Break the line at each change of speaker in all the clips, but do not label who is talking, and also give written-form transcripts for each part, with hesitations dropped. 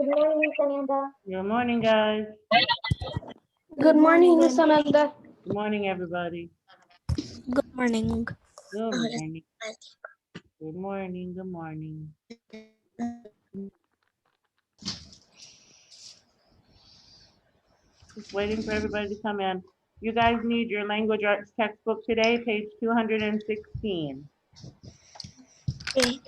morning, Miss Amanda.
Good morning, guys.
Good morning, Miss Amanda.
Good morning, everybody.
Good morning.
Good morning. Good morning. Good morning. Just waiting for everybody to come in. You guys need your language arts textbook today, page 216.
Okay.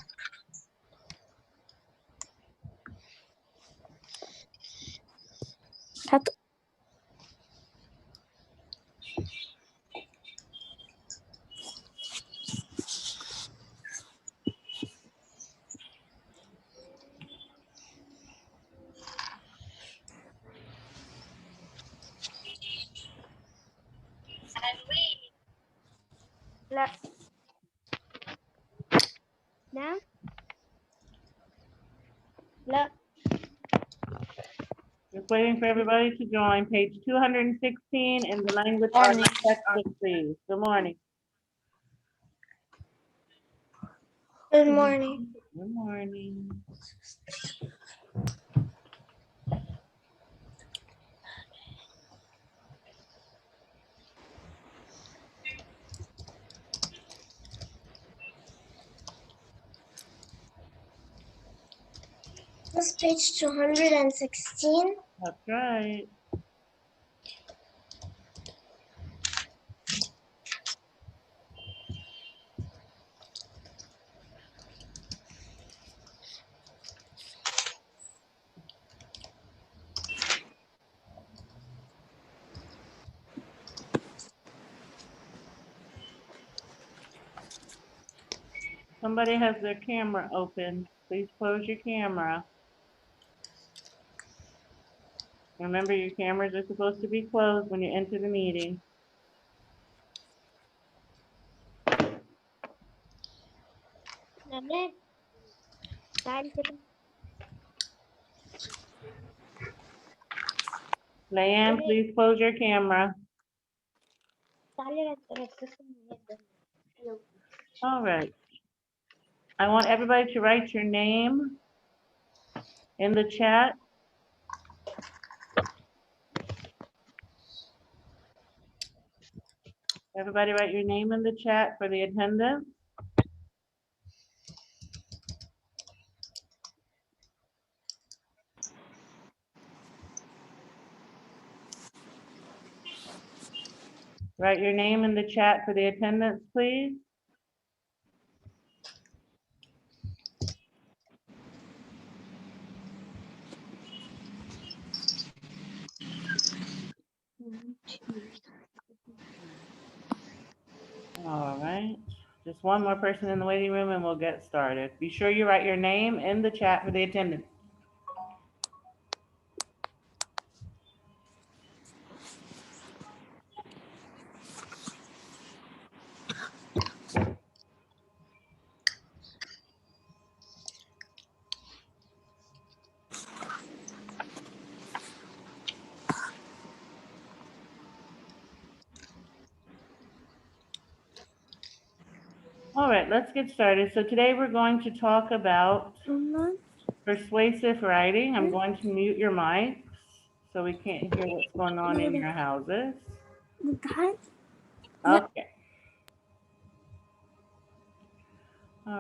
La. Na? La.
Just waiting for everybody to join, page 216 in the language arts textbook, please. Good morning.
Good morning.
Good morning.
This page 216.
That's right. Somebody has their camera open. Please close your camera. Remember, your cameras are supposed to be closed when you enter the meeting.
Name.
Leanne, please close your camera. All right. I want everybody to write your name in the chat. Everybody write your name in the chat for the attendance. Write your name in the chat for the attendance, please. All right. Just one more person in the waiting room and we'll get started. Be sure you write your name in the chat for the attendance. All right, let's get started. So today we're going to talk about persuasive writing. I'm going to mute your mics so we can't hear what's going on in your houses. Okay. All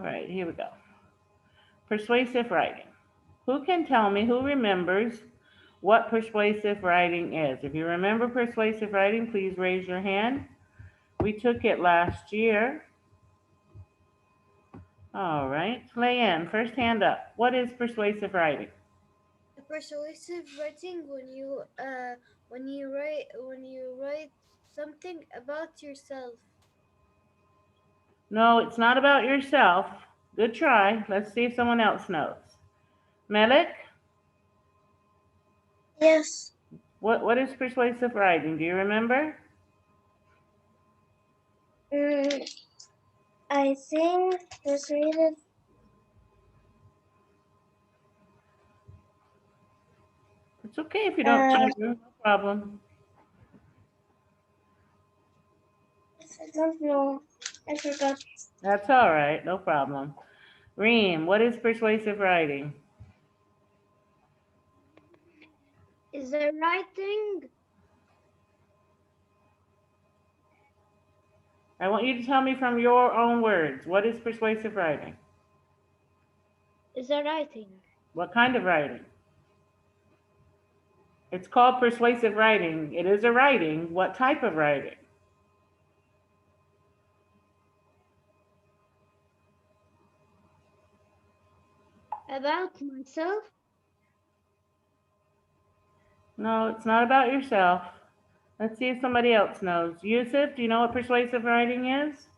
right, here we go. Persuasive writing. Who can tell me, who remembers what persuasive writing is? If you remember persuasive writing, please raise your hand. We took it last year. All right, Leanne, first hand up. What is persuasive writing?
Persuasive writing when you write something about yourself.
No, it's not about yourself. Good try. Let's see if someone else knows. Melik,
Yes.
what is persuasive writing? Do you remember?
I think persuaded.
It's okay if you don't remember, no problem.
I don't know. I forgot.
That's all right, no problem. Reem, what is persuasive writing?
Is the writing?
I want you to tell me from your own words. What is persuasive writing?
Is the writing?
What kind of writing? It's called persuasive writing. It is a writing. What type of writing?
About myself?
No, it's not about yourself. Let's see if somebody else knows. Yusuf, do you know what persuasive writing is?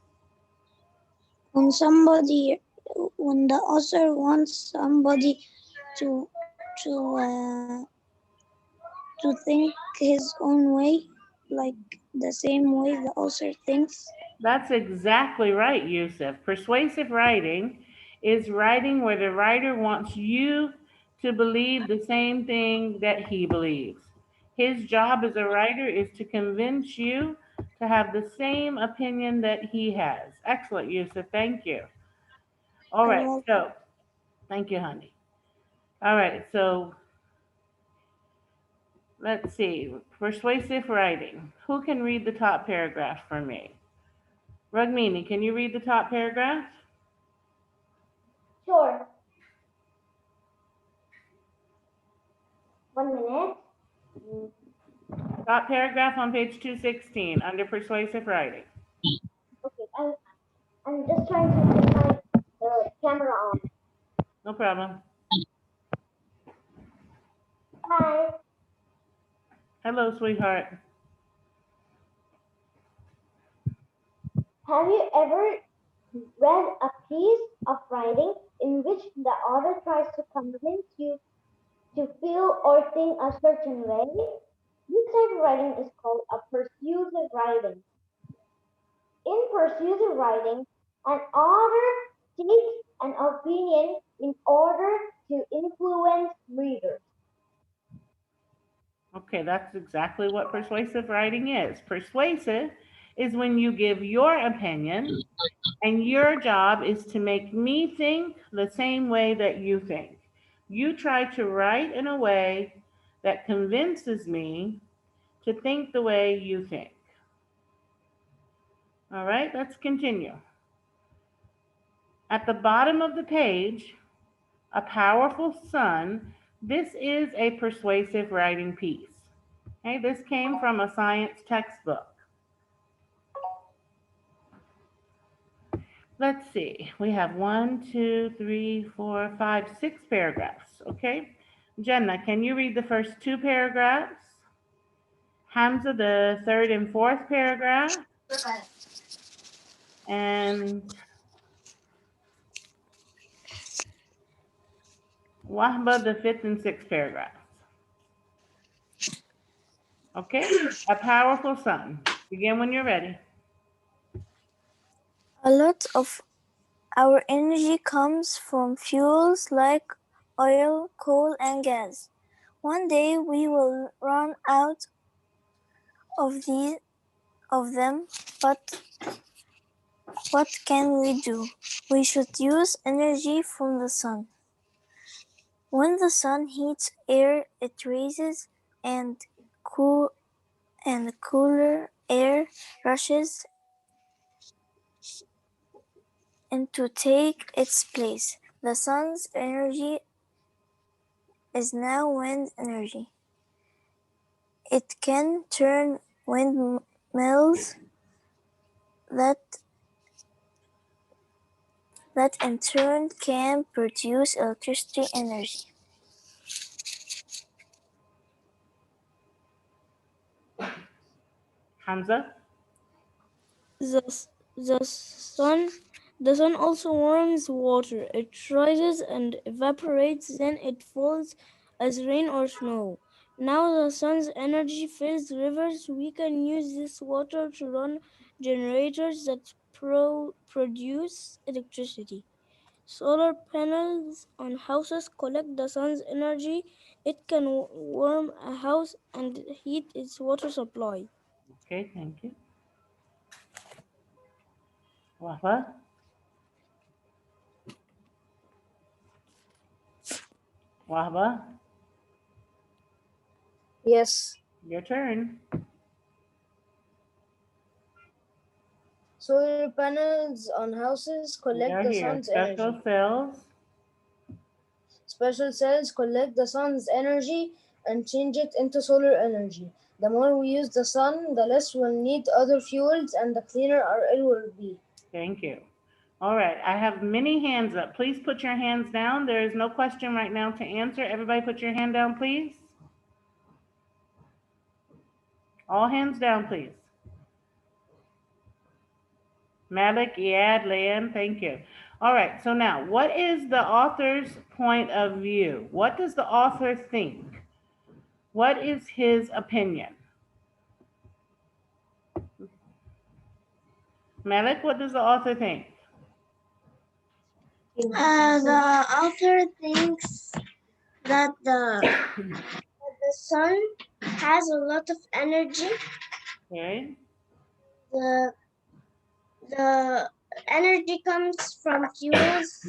When the author wants somebody to to uh, to think his own way, like the same way the author thinks.
That's exactly right, Yusuf. Persuasive writing is writing where the writer wants you to believe the same thing that he believes. His job as a writer is to convince you to have the same opinion that he has. Excellent, Yusuf. Thank you. All right, so thank you, honey. All right, so let's see. Persuasive writing. Who can read the top paragraph for me? Rugmini, can you read the top paragraph?
Sure. 1 minute.
Top paragraph on page 216 under persuasive writing.
Okay, I'm just trying to put my camera on.
No problem.
Hi.
Hello, sweetheart.
Have you ever read a piece of writing in which the author tries to convince you to feel or think a certain way? This type of writing is called a persuasive writing. In persuasive writing, an author takes an opinion in order to influence readers.
Okay, that's exactly what persuasive writing is. Persuasive is when you give your opinion, and your job is to make me think the same way that you think. You try to write in a way that convinces me to think the way you think. All right, let's continue. At the bottom of the page, a powerful son. This is a persuasive writing piece. Okay, this came from a science textbook. Let's see, we have 1, 2, 3, 4, 5, 6 paragraphs. Okay, Jenna, can you read the first 2 paragraphs? Hamza, the 3rd and 4th paragraph, and Wahba, the 5th and 6th paragraphs. Okay, a powerful son. Begin when you're ready.
A lot of our energy comes from fuels like oil, coal, and gas. One day we will run out of them, but what can we do? We should use energy from the sun. When the sun heats air, it raises and cooler air rushes in to take its place. The sun's energy is now wind energy. It can turn windmills that in turn can produce electricity energy.
Hamza?
The sun also warms water. It rises and evaporates, then it falls as rain or snow. Now the sun's energy fills rivers. We can use this water to run generators that produce electricity. Solar panels on houses collect the sun's energy. It can warm a house and heat its water supply.
Okay, thank you. Wahba? Wahba?
Yes.
Your turn.
Solar panels on houses collect
They're
the
here.
sun's
Special
energy.
cells.
Special cells collect the sun's energy and change it into solar energy. The more we use the sun, the less we'll need other fuels and the cleaner our air will be.
Thank you. All right, I have many hands up. Please put your hands down. There is no question right now to answer. Everybody put your hand down, please. All hands down, please. Malik, Iad, Leanne, thank you. All right, so now, what is the author's point of view? What does the author think? What is his opinion? Malik, what does the author think?
The author thinks that the sun has a lot of energy.
Okay.
The the energy comes from fuels,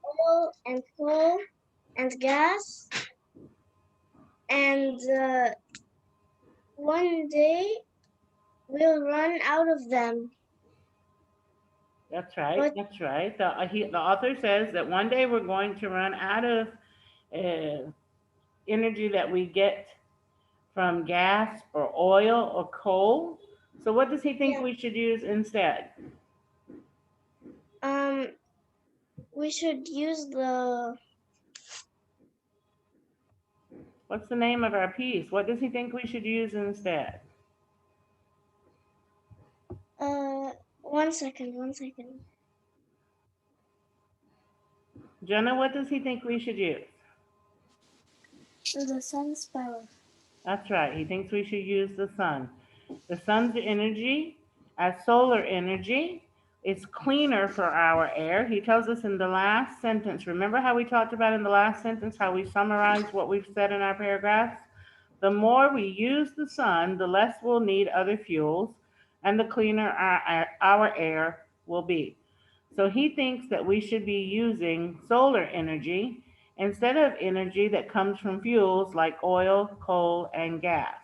oil and coal and gas, and one day we'll run out of them.
That's right.
But
That's right. The author says that one day we're going to run out of energy that we get from gas or oil or coal. So what does he think we should use instead?
we should use the
What's the name of our piece? What does he think we should use instead?
one second.
Jenna, what does he think we should use?
The sun's power.
That's right. He thinks we should use the sun. The sun's energy as solar energy is cleaner for our air. He tells us in the last sentence. Remember how we talked about in the last sentence, how we summarized what we've said in our paragraphs? The more we use the sun, the less we'll need other fuels and the cleaner our air will be. So he thinks that we should be using solar energy instead of energy that comes from fuels like oil, coal, and gas.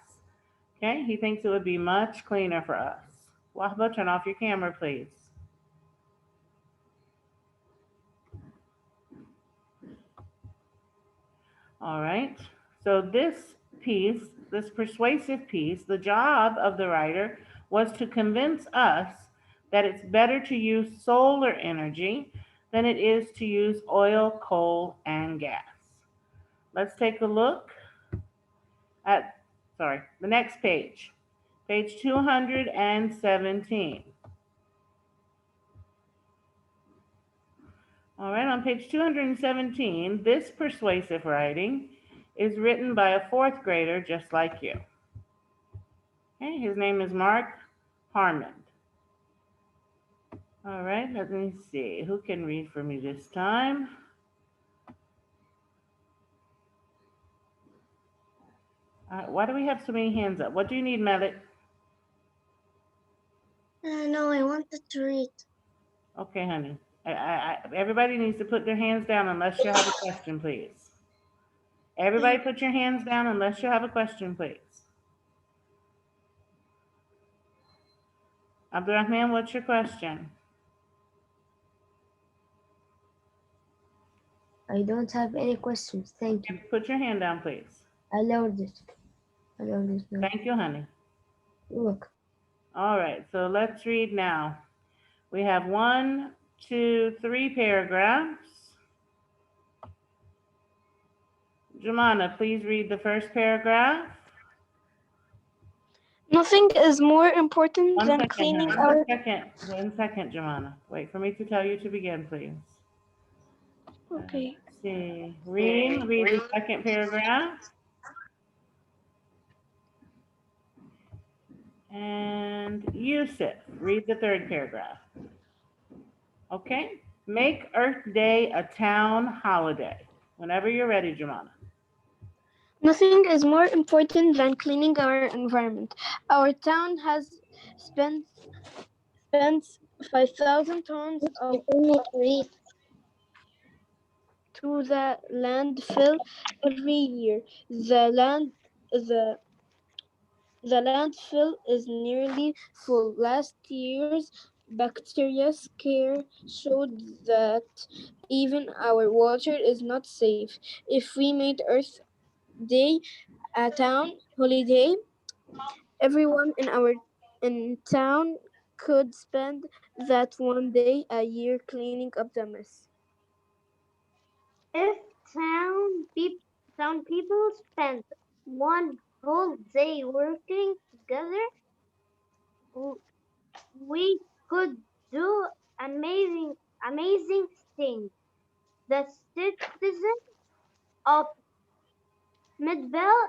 Okay, he thinks it would be much cleaner for us. Wahba, turn off your camera, please. All right, so this piece, this persuasive piece, the job of the writer was to convince us that it's better to use solar energy than it is to use oil, coal, and gas. Let's take a look at, the next page, page 217. All right, on page 217, this persuasive writing is written by a fourth grader just like you. Okay, his name is Mark Harmon. All right, let me see. Who can read for me this time? Why do we have so many hands up? What do you need, Malik?
No, I wanted to read.
Okay, honey. Everybody needs to put their hands down unless you have a question, please. Everybody put your hands down unless you have a question, please. Abdurrahman, what's your question?
I don't have any questions. Thank you.
Put your hand down, please.
I lowered it. Now.
Thank you, honey.
You're welcome.
All right, so let's read now. We have 1, 2, 3 paragraphs. Jumana, please read the first paragraph.
Nothing is more important
One
than
second,
cleaning
honey.
our...
One second, Jumana. Wait for me to tell you to begin, please.
Okay.
Let's see. Read the second paragraph. And Yusuf, read the third paragraph. Okay? Make Earth Day a town holiday. Whenever you're ready, Jumana.
Nothing is more important than cleaning our environment. Our town has spent 5,000 tons of to the landfill every year. The The the landfill is nearly full. Last year's bacteria scare showed that even our water is not safe. If we made Earth Day a town holiday, everyone in town could spend that one day a year cleaning up the mess.
If town people spent one whole day working together, w- we could do amazing things. The citizens of Midville,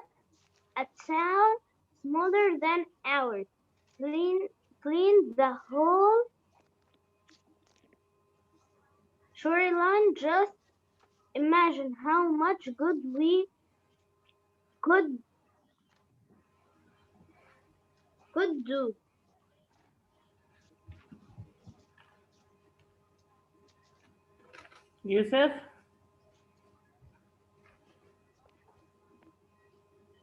a town smaller than ours, clean cleaned the whole shoreline. Just imagine how much good we could do.
Yusuf?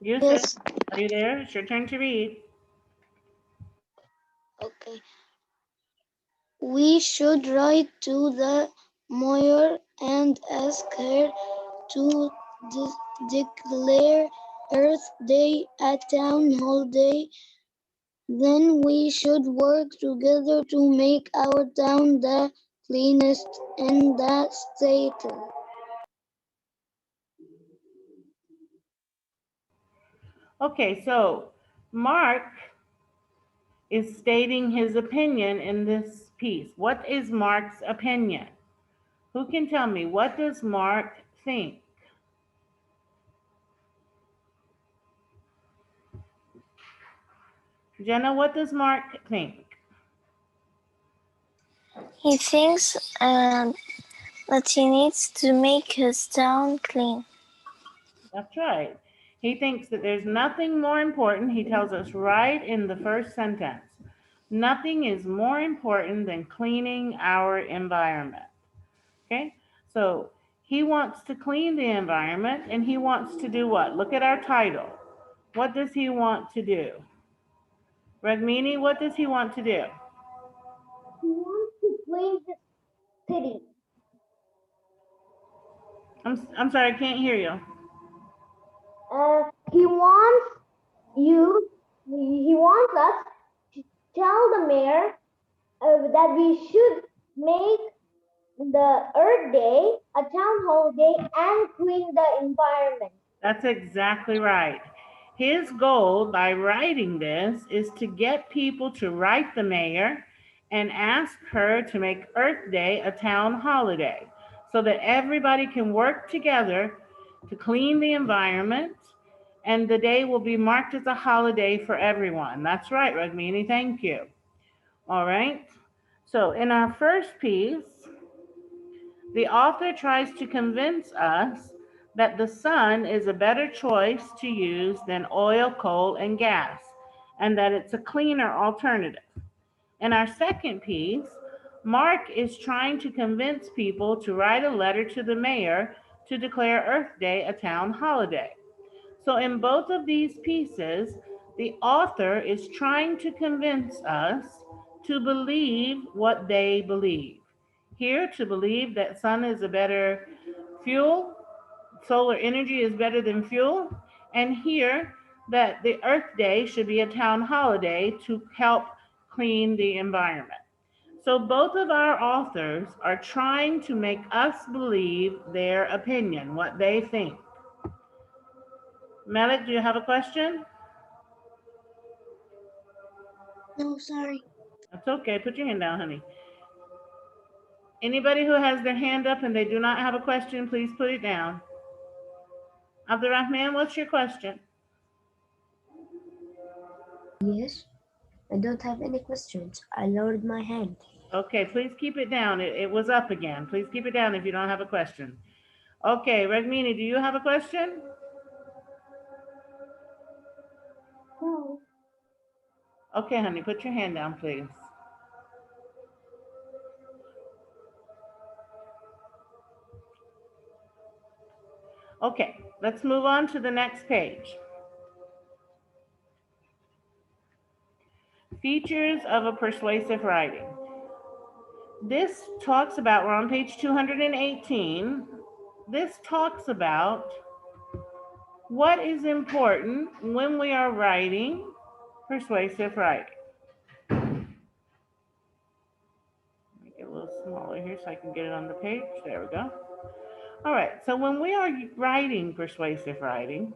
Yusuf,
Yes,
are you there? It's your turn to read.
okay. We should write to the mayor and ask her to declare Earth Day a town holiday. Then we should work together to make our town the cleanest in the state.
Okay, so Mark is stating his opinion in this piece. What is Mark's opinion? Who can tell me, what does Mark think? Jenna, what does Mark think?
He thinks that he needs to make his town clean.
That's right. He thinks that there's nothing more important. He tells us right in the first sentence. Nothing is more important than cleaning our environment. Okay? So he wants to clean the environment and he wants to do what? Look at our title. What does he want to do? Ragmini, what does he want to do?
He wants to clean the city.
I'm sorry, I can't hear you.
He wants you. He wants us to tell the mayor that we should make the Earth Day a town holiday and clean the environment.
That's exactly right. His goal by writing this is to get people to write the mayor and ask her to make Earth Day a town holiday so that everybody can work together to clean the environment and the day will be marked as a holiday for everyone. That's right, Ragmini, thank you. All right. So in our first piece, the author tries to convince us that the sun is a better choice to use than oil, coal, and gas, and that it's a cleaner alternative. In our second piece, Mark is trying to convince people to write a letter to the mayor to declare Earth Day a town holiday. So in both of these pieces, the author is trying to convince us to believe what they believe. Here, to believe that sun is a better fuel, solar energy is better than fuel, and here that the Earth Day should be a town holiday to help clean the environment. So both of our authors are trying to make us believe their opinion, what they think. Malik, do you have a question?
No, sorry.
That's okay. Put your hand down, honey. Anybody who has their hand up and they do not have a question, please put it down. Abdurrahman, what's your question?
Yes, I don't have any questions. I lowered my hand.
Okay, please keep it down. It was up again. Please keep it down if you don't have a question. Okay, Ragmini, do you have a question?
No.
Okay, honey, put your hand down, please. Okay, let's move on to the next page. Features of a persuasive writing. This talks about, we're on page 218. This talks about what is important when we are writing persuasive writing. Make it a little smaller here so I can get it on the page. There we go. All right, so when we are writing persuasive writing,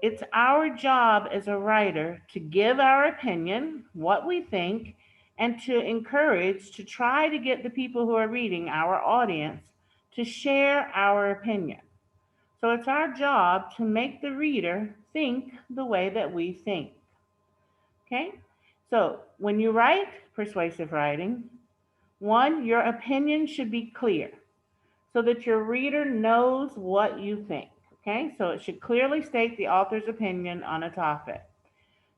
it's our job as a writer to give our opinion, what we think, and to encourage, to try to get the people who are reading, our audience, to share our opinion. So it's our job to make the reader think the way that we think. Okay? So when you write persuasive writing, one, your opinion should be clear so that your reader knows what you think. Okay? So it should clearly state the author's opinion on a topic.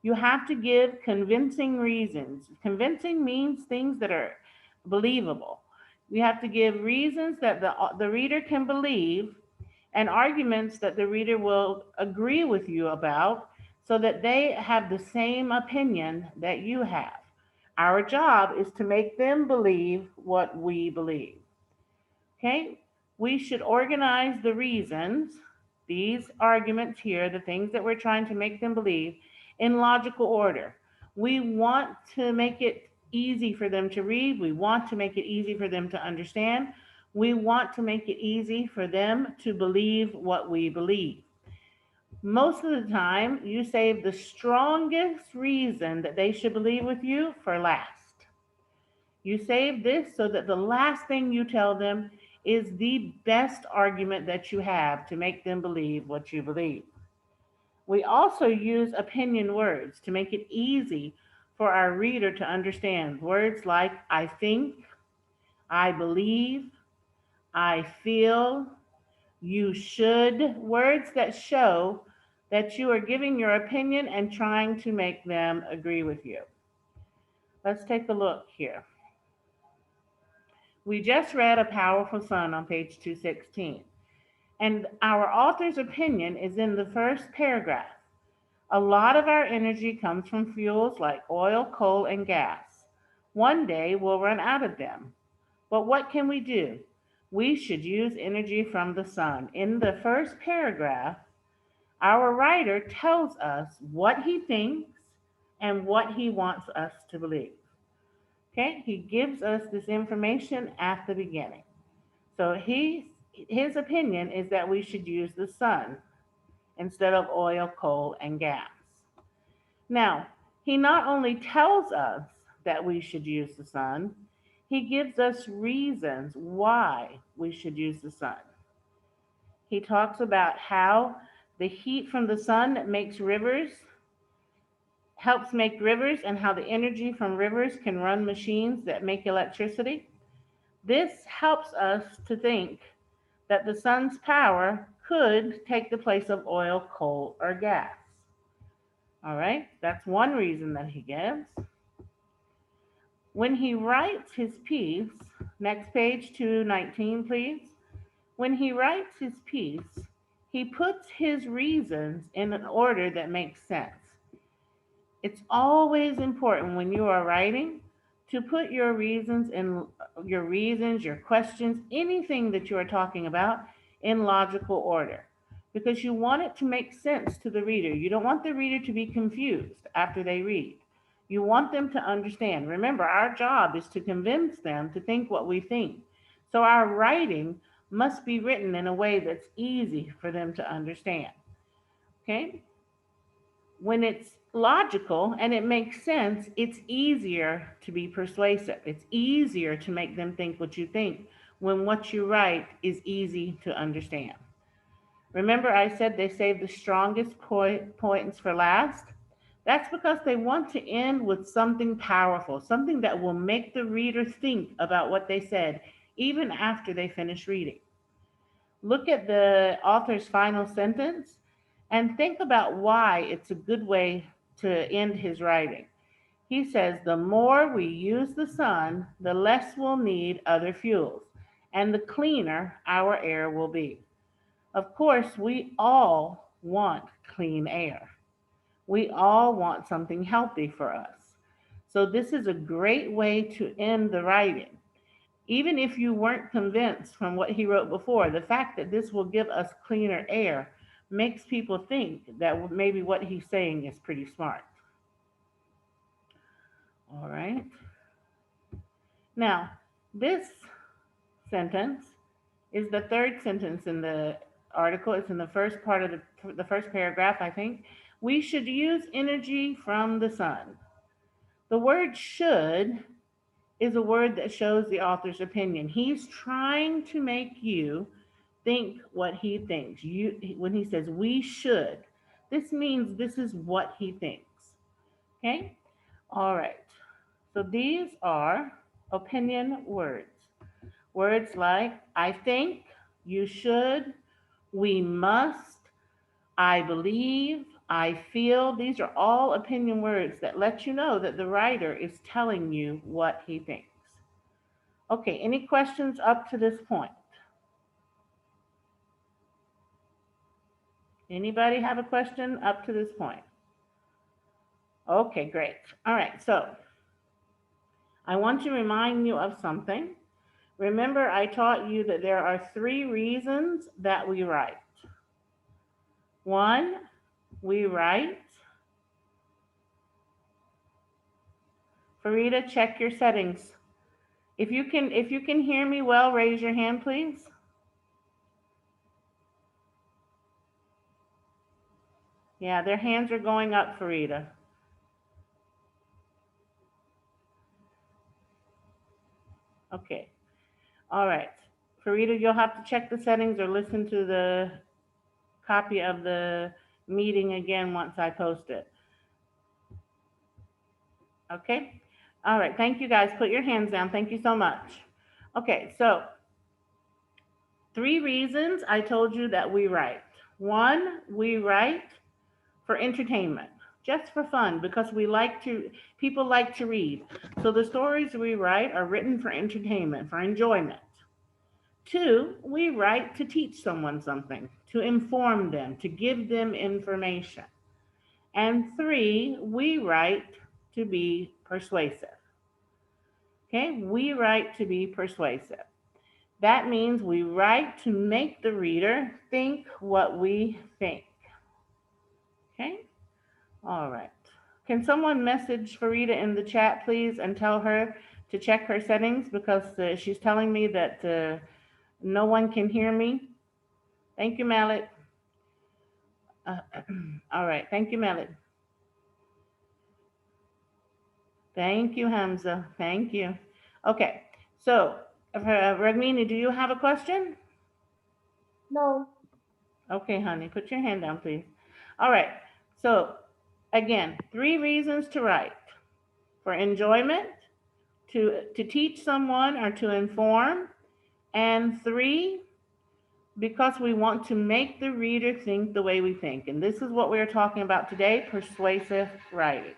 You have to give convincing reasons. Convincing means things that are believable. You have to give reasons that the reader can believe and arguments that the reader will agree with you about so that they have the same opinion that you have. Our job is to make them believe what we believe. Okay? We should organize the reasons, these arguments here, the things that we're trying to make them believe, in logical order. We want to make it easy for them to read. We want to make it easy for them to understand. We want to make it easy for them to believe what we believe. Most of the time, you save the strongest reason that they should believe with you for last. You save this so that the last thing you tell them is the best argument that you have to make them believe what you believe. We also use opinion words to make it easy for our reader to understand. Words like I think, I believe, I feel, you should, words that show that you are giving your opinion and trying to make them agree with you. Let's take a look here. We just read A Powerful Son on page 216, and our author's opinion is in the first paragraph. A lot of our energy comes from fuels like oil, coal, and gas. One day we'll run out of them. But what can we do? We should use energy from the sun. In the first paragraph, our writer tells us what he thinks and what he wants us to believe. Okay, he gives us this information at the beginning. So his opinion is that we should use the sun instead of oil, coal, and gas. Now, he not only tells us that we should use the sun, he gives us reasons why we should use the sun. He talks about how the heat from the sun makes rivers, helps make rivers, and how the energy from rivers can run machines that make electricity. This helps us to think that the sun's power could take the place of oil, coal, or gas. All right, that's one reason that he gives. When he writes his piece, next page 219, please. When he writes his piece, he puts his reasons in an order that makes sense. It's always important when you are writing to put your reasons, your questions, anything that you are talking about in logical order, because you want it to make sense to the reader. You don't want the reader to be confused after they read. You want them to understand. Remember, our job is to convince them to think what we think. So our writing must be written in a way that's easy for them to understand. Okay? When it's logical and it makes sense, it's easier to be persuasive. It's easier to make them think what you think when what you write is easy to understand. Remember, I said they save the strongest points for last? That's because they want to end with something powerful, something that will make the reader think about what they said, even after they finish reading. Look at the author's final sentence and think about why it's a good way to end his writing. He says, the more we use the sun, the less we'll need other fuels, and the cleaner our air will be. Of course, we all want clean air. We all want something healthy for us. So this is a great way to end the writing. Even if you weren't convinced from what he wrote before, the fact that this will give us cleaner air makes people think that maybe what he's saying is pretty smart. All right. Now, this sentence is the third sentence in the article. It's in the first part of the first paragraph, I think. We should use energy from the sun. The word should is a word that shows the author's opinion. He's trying to make you think what he thinks. When he says we should, this means this is what he thinks. Okay? All right. So these are opinion words. Words like I think, you should, we must, I believe, I feel. These are all opinion words that let you know that the writer is telling you what he thinks. Okay, any questions up to this point? Anybody have a question up to this point? Okay, great. All right, so I want to remind you of something. Remember, I taught you that there are 3 reasons that we write. 1, we write. Farida, check your settings. If you can hear me well, raise your hand, please. Yeah, their hands are going up, Farida. Okay. All right. Farida, you'll have to check the settings or listen to the copy of the meeting again once I post it. Okay? All right. Thank you, guys. Put your hands down. Thank you so much. Okay, so 3 reasons I told you that we write. 1, we write for entertainment, just for fun, because people like to read. So the stories we write are written for entertainment, for enjoyment. 2, we write to teach someone something, to inform them, to give them information. And 3, we write to be persuasive. Okay, we write to be persuasive. That means we write to make the reader think what we think. Okay, all right. Can someone message Farida in the chat, please, and tell her to check her settings because she's telling me that no one can hear me. Thank you, Malik. All right, thank you, Malik. Thank you, Hamza. Thank you. Okay, so Ragmini, do you have a question?
No.
Okay, honey, put your hand down, please. All right, so again, 3 reasons to write: for enjoyment, to teach someone or to inform, and 3, because we want to make the reader think the way we think. And this is what we're talking about today, persuasive writing.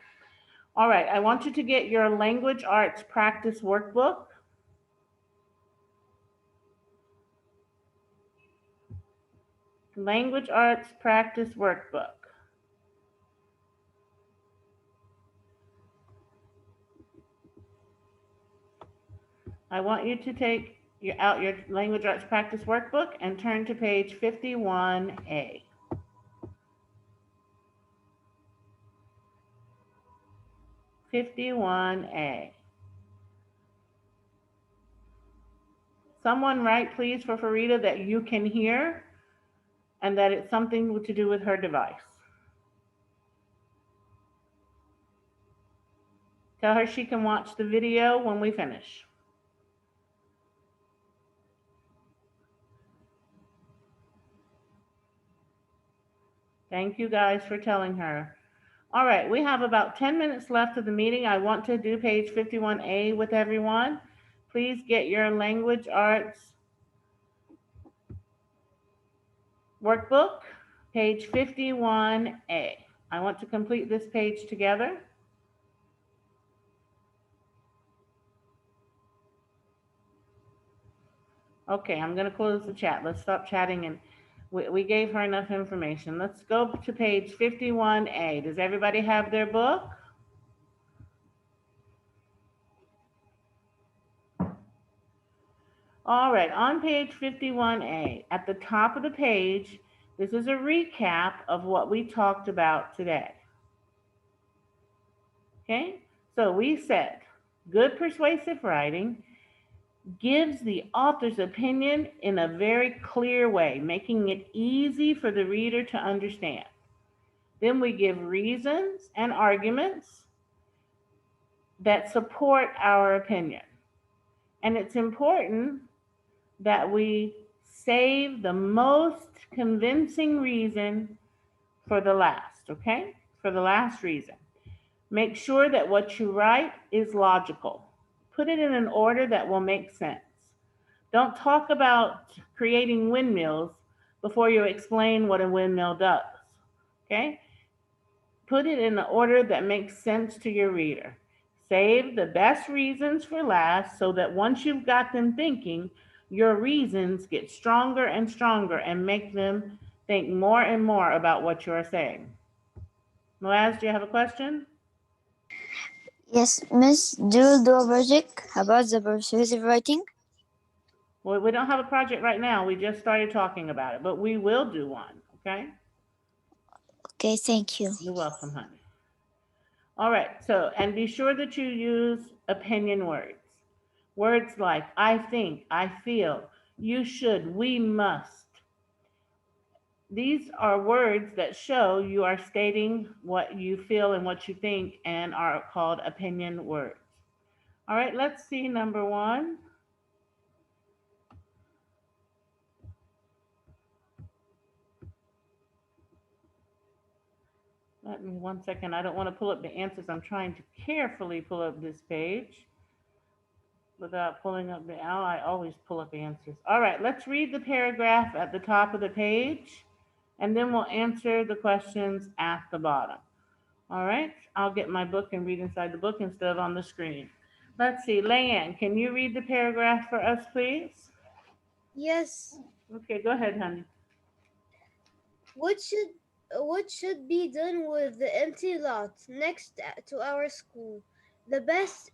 All right, I want you to get your language arts practice workbook. Language arts practice workbook. I want you to take out your language arts practice workbook and turn to page 51A. 51A. Someone write, please, for Farida that you can hear and that it's something to do with her device. Tell her she can watch the video when we finish. Thank you guys for telling her. All right, we have about 10 minutes left of the meeting. I want to do page 51A with everyone. Please get your language arts workbook, page 51A. I want to complete this page together. Okay, I'm going to close the chat. Let's stop chatting and We gave her enough information. Let's go to page 51A. Does everybody have their book? All right, on page 51A, at the top of the page, this is a recap of what we talked about today. Okay, so we said good persuasive writing gives the author's opinion in a very clear way, making it easy for the reader to understand. Then we give reasons and arguments that support our opinion. And it's important that we save the most convincing reason for the last, okay? For the last reason. Make sure that what you write is logical. Put it in an order that will make sense. Don't talk about creating windmills before you explain what a windmill does, okay? Put it in an order that makes sense to your reader. Save the best reasons for last so that once you've got them thinking, your reasons get stronger and stronger and make them think more and more about what you're saying. Moaz, do you have a question?
Yes, Miss, do you do a project about the persuasive writing?
Well, we don't have a project right now. We just started talking about it, but we will do one, okay?
Okay, thank you.
You're welcome, honey. All right, so, and be sure that you use opinion words. Words like I think, I feel, you should, we must. These are words that show you are stating what you feel and what you think and are called opinion words. All right, let's see number one. Let me 1 second. I don't want to pull up the answers. I'm trying to carefully pull up this page without pulling up the owl. I always pull up answers. All right, let's read the paragraph at the top of the page, and then we'll answer the questions at the bottom. All right, I'll get my book and read inside the book instead of on the screen. Let's see, Leanne, can you read the paragraph for us, please?
Yes.
Okay, go ahead, honey.
What should what should be done with the empty lot next to our school? The best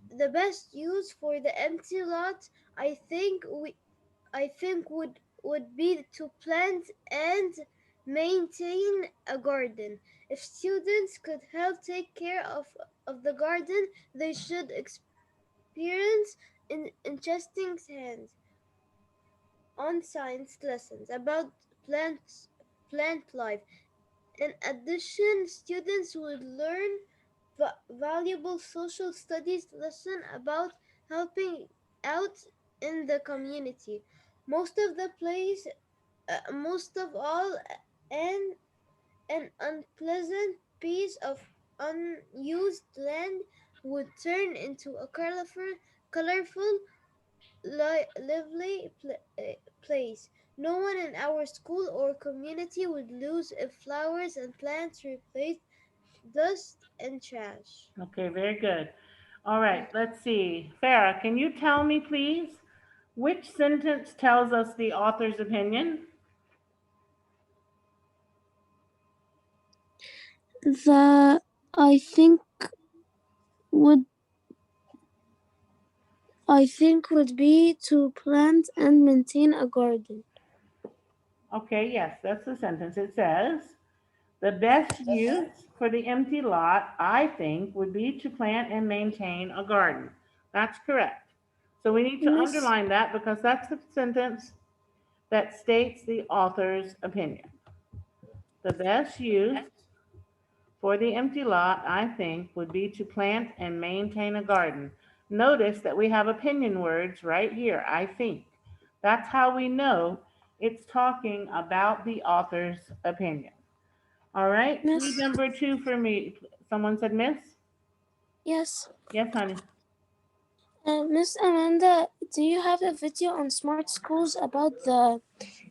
use for the empty lot, I think would be to plant and maintain a garden. If students could help take care of the garden, they should experience interesting hands on science lessons about plant life. In addition, students would learn valuable social studies lesson about helping out in the community. Most of the place, most of all, an an unpleasant piece of unused land would turn into a colorful, lively place. No one in our school or community would lose if flowers and plants replaced dust and trash.
Okay, very good. All right, let's see. Farah, can you tell me, please, which sentence tells us the author's opinion?
The I think would would be to plant and maintain a garden.
Okay, yes, that's the sentence. It says, the best use for the empty lot, I think, would be to plant and maintain a garden. That's correct. So we need to
Miss,
underline that because that's the sentence that states the author's opinion. The best use for the empty lot, I think, would be to plant and maintain a garden. Notice that we have opinion words right here, I think. That's how we know it's talking about the author's opinion. All right, read
Miss,
number two for me. Someone said miss?
yes.
Yes, honey.
Miss Amanda, do you have a video on smart schools about the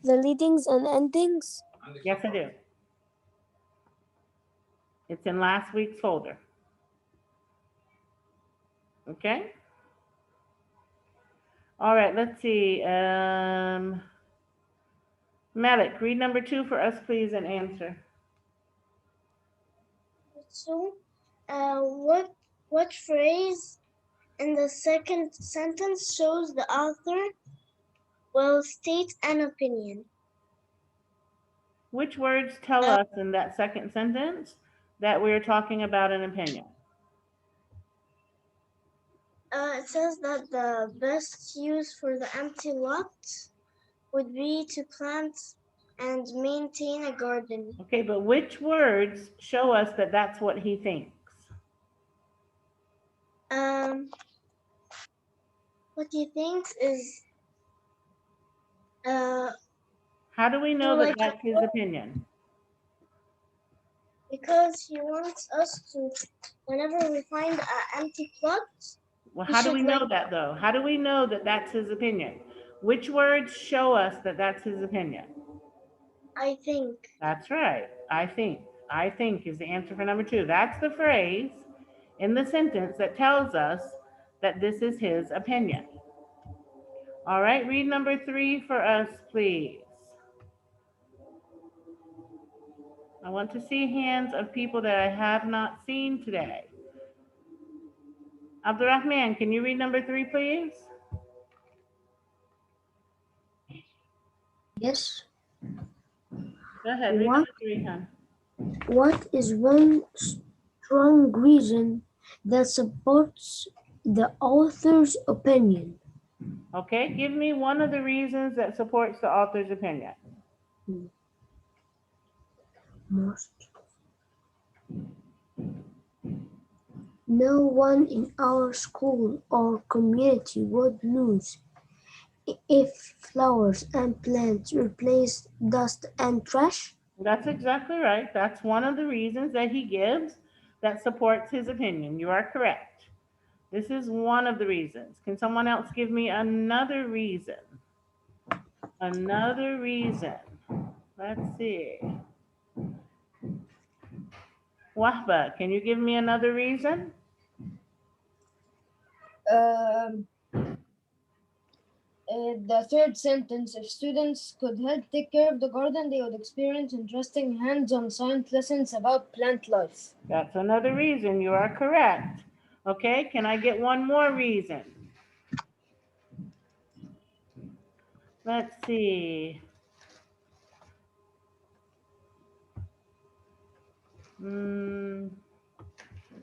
leadings and endings?
Yes, I do. It's in last week's folder. Okay? All right, let's see. Malik, read number 2 for us, please, and answer.
So, what phrase in the second sentence shows the author will state an opinion?
Which words tell us in that second sentence that we're talking about an opinion?
It says that the best use for the empty lot would be to plant and maintain a garden.
Okay, but which words show us that that's what he thinks?
What he thinks is
How do we know
do
that
like
that's his opinion?
because he wants us to, whenever we find an empty plot,
Well,
we
how do
should
we know that though? How do we know that that's his opinion? Which words show us that that's his opinion?
I think.
That's right. I think. I think is the answer for number 2. That's the phrase in the sentence that tells us that this is his opinion. All right, read number 3 for us, please. I want to see hands of people that I have not seen today. Abdurrahman, can you read number 3, please?
Yes.
Go ahead, read
What,
number 3, hon.
what is one strong reason that supports the author's opinion?
Okay, give me one of the reasons that supports the author's opinion.
Most. No one in our school or community would lose if flowers and plants replaced dust and trash.
That's exactly right. That's one of the reasons that he gives that supports his opinion. You are correct. This is one of the reasons. Can someone else give me another reason? Another reason. Let's see. Wahba, can you give me another reason?
The third sentence, if students could help take care of the garden, they would experience interesting hands-on science lessons about plant life.
That's another reason. You are correct. Okay, can I get one more reason? Let's see.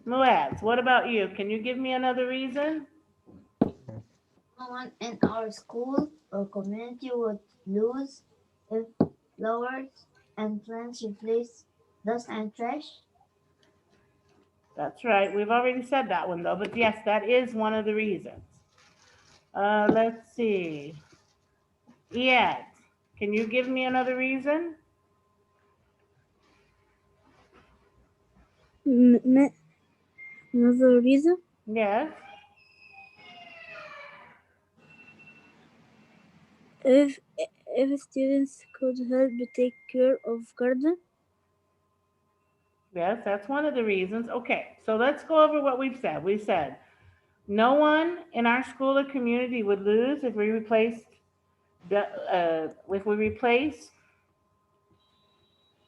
Muaz, what about you? Can you give me another reason?
No one in our school or community would lose if flowers and plants replace dust and trash.
That's right. We've already said that one though, but yes, that is one of the reasons. Let's see. Iyad, can you give me another reason?
Another reason?
Yes.
If students could help take care of garden.
Yes, that's one of the reasons. Okay, so let's go over what we've said. We said no one in our school or community would lose if we replaced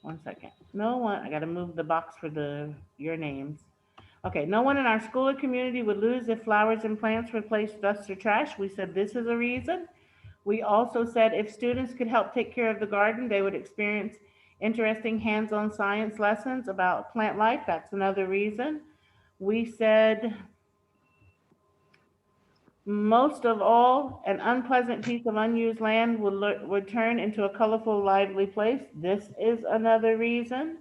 one second. No one, I gotta move the box for your names. Okay, no one in our school or community would lose if flowers and plants replaced dust or trash. We said this is a reason. We also said if students could help take care of the garden, they would experience interesting hands-on science lessons about plant life. That's another reason. We said most of all, an unpleasant piece of unused land would turn into a colorful, lively place. This is another reason.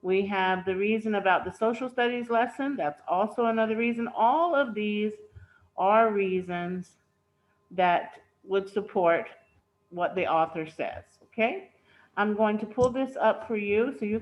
We have the reason about the social studies lesson. That's also another reason. All of these are reasons that would support what the author says, okay? I'm going to pull this up for you so you